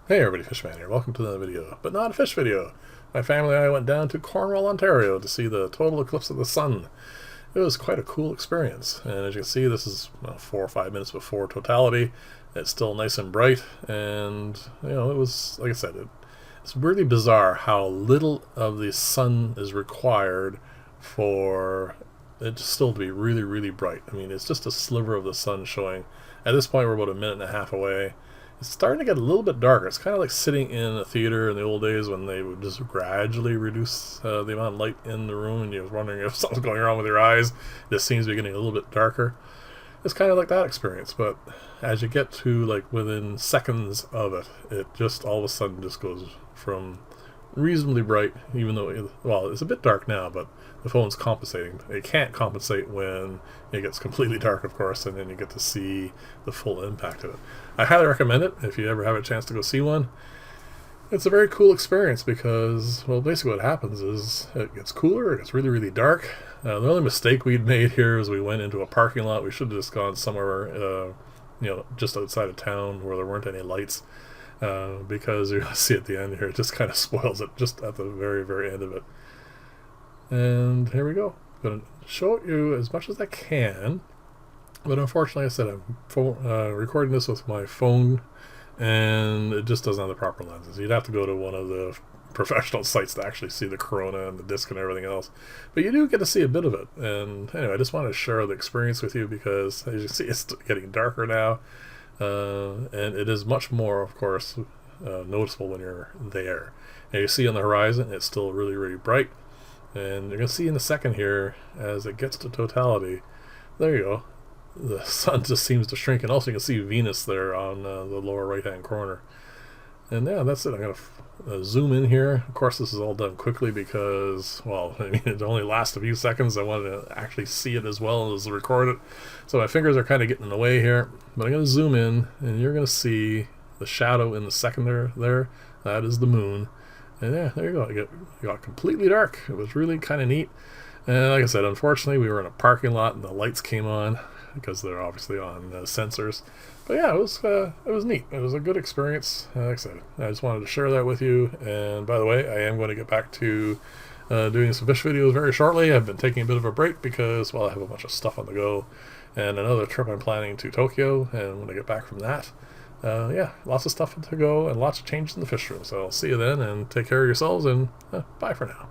Hey everybody, Fishman here. Welcome to another video, but not a fish video. My family and I went down to Cornwall, Ontario to see the total eclipse of the sun. It was quite a cool experience, and as you can see, this is 4 or 5 minutes before totality. It's still nice and bright, and it was, like I said, it's really bizarre how little of the sun is required for it still to be really, really bright. I mean, it's just a sliver of the sun showing. At this point, we're about a minute and a half away. It's starting to get a little bit darker. It's kind of like sitting in a theater in the old days when they would just gradually reduce the amount of light in the room, and you was wondering if something's going wrong with your eyes. This seems to be getting a little bit darker. It's kind of like that experience, but as you get to like within seconds of it, it just all of a sudden just goes from reasonably bright, even though, well, it's a bit dark now, but the phone's compensating. It can't compensate when it gets completely dark, of course, and then you get to see the full impact of it. I highly recommend it if you ever have a chance to go see one. It's a very cool experience because, well, basically what happens is it gets cooler, it gets really, really dark. The only mistake we'd made here is we went into a parking lot. We should have just gone somewhere, just outside of town where there weren't any lights. Because you're going to see at the end here, it just kind of spoils it just at the very, very end of it. And here we go. I'm going to show it you as much as I can. But unfortunately, I said I'm recording this with my phone, and it just doesn't have the proper lenses. You'd have to go to one of the professional sites to actually see the corona and the disc and everything else. But you do get to see a bit of it. And anyway, I just wanted to share the experience with you because, as you can see, it's getting darker now. And it is much more, of course, noticeable when you're there. And you see on the horizon, it's still really, really bright. And you're going to see in a second here, as it gets to totality, there you go, the sun just seems to shrink. And also you can see Venus there on the lower right-hand corner. And yeah, that's it. I'm going to zoom in here. Of course, this is all done quickly because, well, I mean, it only lasts a few seconds. I wanted to actually see it as well as record it. So my fingers are kind of getting in the way here. But I'm going to zoom in, and you're going to see the shadow in the second there. That is the moon. And yeah, there you go. It got completely dark. It was really kind of neat. And like I said, unfortunately, we were in a parking lot, and the lights came on because they're obviously on sensors. But yeah, it was neat. It was a good experience. Like I said, I just wanted to share that with you. And by the way, I am going to get back to doing some fish videos very shortly. I've been taking a bit of a break because, well, I have a bunch of stuff on the go, and another trip I'm planning to Tokyo. And when I get back from that, yeah, lots of stuff to go and lots of changes in the fish room. So I'll see you then, and take care of yourselves, and bye for now.